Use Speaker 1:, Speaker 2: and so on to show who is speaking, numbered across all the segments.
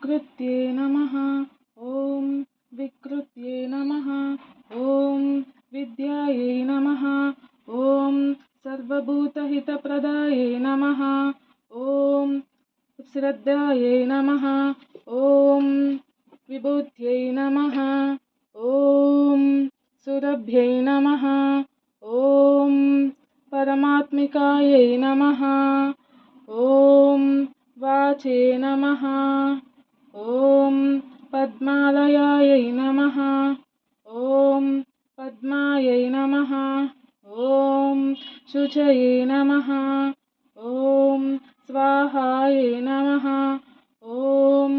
Speaker 1: विकृत्ये नमः। ॐ विकृत्ये नमः। ॐ विद्यायै नमः। ॐ सर्वभूतहितप्रदायै नमः। ॐ श्रद्धायै नमः। ॐ विभूत्यै नमः। ॐ सुरभ्यै नमः। ॐ परमात्मिकायै नमः। ॐ वाचे नमः। ॐ पद्मालयायै नमः। ॐ पद्मायै नमः। ॐ शुचये नमः। ॐ स्वाहायै नमः। ॐ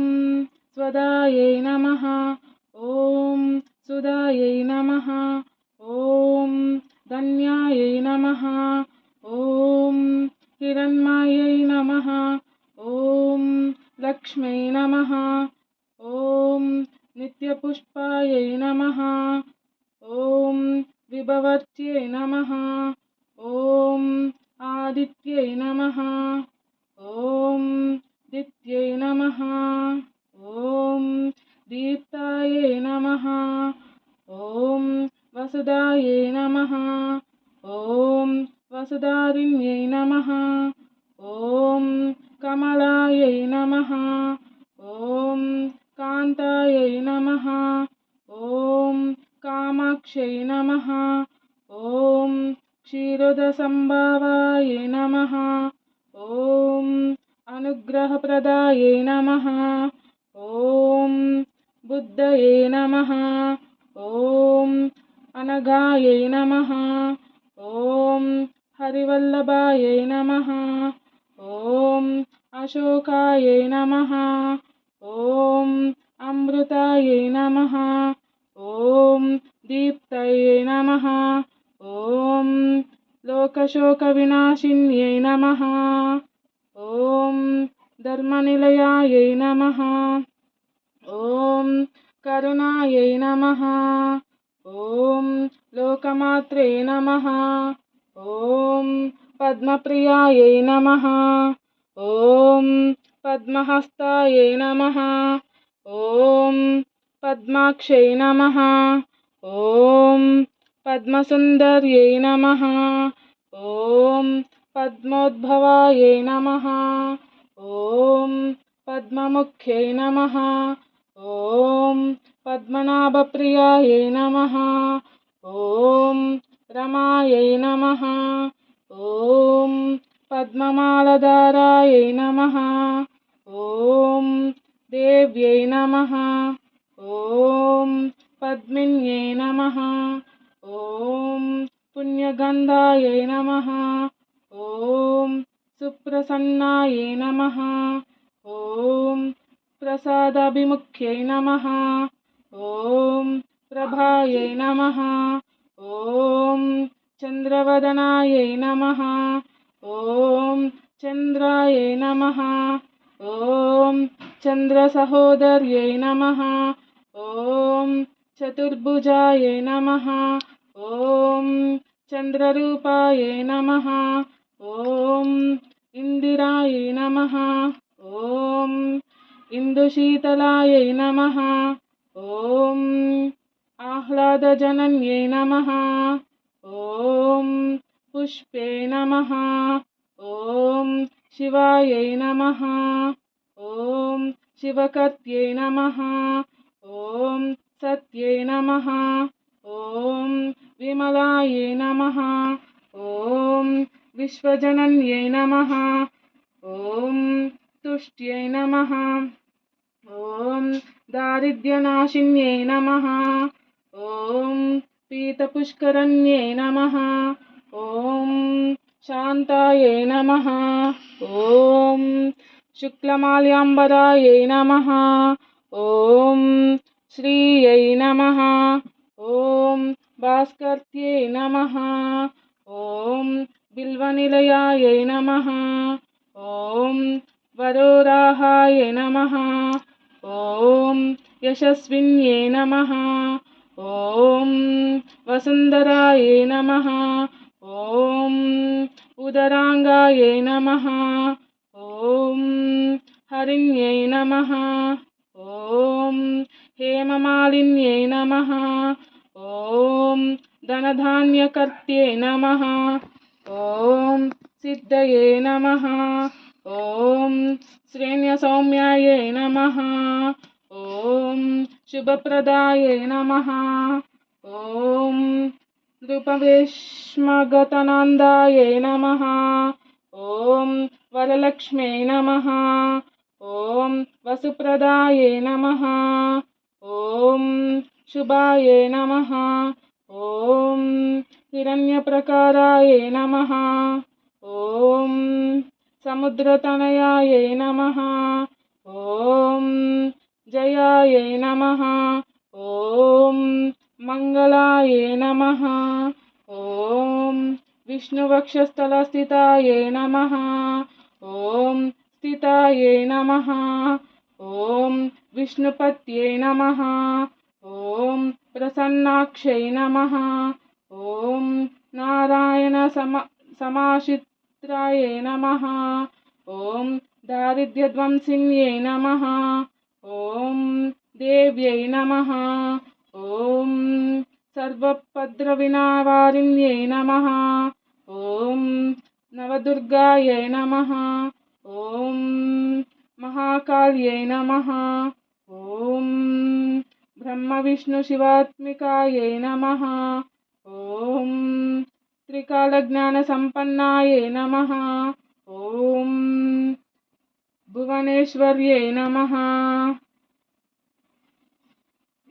Speaker 1: स्वदायै नमः। ॐ सुदायै नमः। ॐ धन्यायै नमः। ॐ हिरण्मयै नमः। ॐ लक्ष्मै नमः। ॐ नित्यपुष्पायै नमः। ॐ विभवर्त्यै नमः। ॐ आदित्यै नमः। ॐ दित्यै नमः। ॐ दीप्तायै नमः। ॐ वसुदायै नमः। ॐ वसुधारिण्यै नमः। ॐ कमलायै नमः। ॐ कान्तायै नमः। ॐ कामाक्ष्यै नमः। ॐ क्षीरोदसम्भवायै नमः। ॐ अनुग्रहप्रदायै नमः। ॐ बुद्धये नमः। ॐ अनघायै नमः। ॐ हरिवल्लभायै नमः। ॐ अशोकायै नमः। ॐ अमृतायै नमः। ॐ दीप्तये नमः। ॐ लोकशोकविनाशिन्यै नमः। ॐ धर्मनिलयायै नमः। ॐ करुणायै नमः। ॐ लोकमात्रे नमः। ॐ पद्मप्रियायै नमः। ॐ पद्महस्तायै नमः। ॐ पद्माक्षै नमः। ॐ पद्मसुन्दर्यै नमः। ॐ पद्मोद्भवायै नमः। ॐ पद्ममुख्यै नमः। ॐ पद्मनाभप्रियायै नमः। ॐ रमायै नमः। ॐ पद्ममालधारायै नमः। ॐ देव्यै नमः। ॐ पद्मिन्यै नमः। ॐ पुण्यगन्धायै नमः। ॐ सुप्रसन्नायै नमः। ॐ प्रसादाभिमुख्यै नमः। ॐ प्रभायै नमः। ॐ चन्द्रवदनायै नमः। ॐ चन्द्रायै नमः। ॐ चन्द्रसहोदर्यै नमः। ॐ चतुर्भुजायै नमः। ॐ चन्द्ररूपायै नमः। ॐ इन्दिरायै नमः। ॐ इन्दुशीतलायै नमः। ॐ आह्लादजनन्यै नमः। ॐ पुष्पे नमः। ॐ शिवायै नमः। ॐ शिवकर्त्यै नमः। ॐ सत्यै नमः। ॐ विमलायै नमः। ॐ विश्वजनन्यै नमः। ॐ तुष्ट्यै नमः। ॐ दारिद्र्यनाशिन्यै नमः। ॐ पीतपुष्करण्यै नमः। ॐ शान्तायै नमः। ॐ शुक्लमाल्याम्बरायै नमः। ॐ श्रियै नमः। ॐ भास्कर्त्यै नमः। ॐ बिल्वनिलयायै नमः। ॐ वरोराहायै नमः। ॐ यशस्विन्यै नमः। ॐ वसुन्धरायै नमः। ॐ उदराङ्गायै नमः। ॐ हरिण्यै नमः। ॐ हेममालिन्यै नमः। ॐ धनधान्यकर्त्यै नमः। ॐ सिद्धये नमः। ॐ श्रेण्यसौम्यायै नमः। ॐ शुभप्रदायै नमः। ॐ नृपवेश्मगतनन्दायै नमः। ॐ वरलक्ष्म्यै नमः। ॐ वसुप्रदायै नमः। ॐ शुभायै नमः। ॐ हिरण्यप्रकारायै नमः। ॐ समुद्रतनयायै नमः। ॐ जयायै नमः। ॐ मङ्गलायै नमः। ॐ विष्णुवक्षस्थलस्थितायै नमः। ॐ स्थितायै नमः। ॐ विष्णुपत्यै नमः। ॐ प्रसन्नाक्षै नमः। ॐ नारायणसमाश्रितायै नमः। ॐ दारिद्र्यध्वंसिन्यै नमः। ॐ देव्यै नमः। ॐ सर्वोपद्रविनावारिण्यै नमः। ॐ नवदुर्गायै नमः। ॐ महाकाल्यै नमः। ॐ ब्रह्मविष्णुशिवात्मिकायै नमः। ॐ त्रिकालज्ञानसम्पन्नायै नमः। ॐ भुवनेश्वर्यै नमः।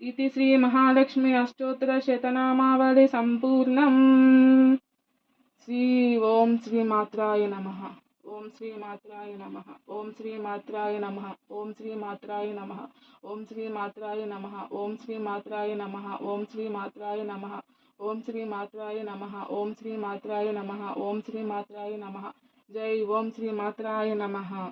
Speaker 1: इति श्रीमहालक्ष्मी अष्टोत्तरशतनामावली सम्पूर्णम्। ओम श्रीमात्राय नमः। ओम श्रीमात्राय नमः। ओम श्रीमात्राय नमः। ओम श्रीमात्राय नमः। ओम श्रीमात्राय नमः। ओम श्रीमात्राय नमः। ओम श्रीमात्राय नमः। ओम श्रीमात्राय नमः। ओम श्रीमात्राय नमः। ओम श्रीमात्राय नमः। जय ओम श्रीमात्राय नमः।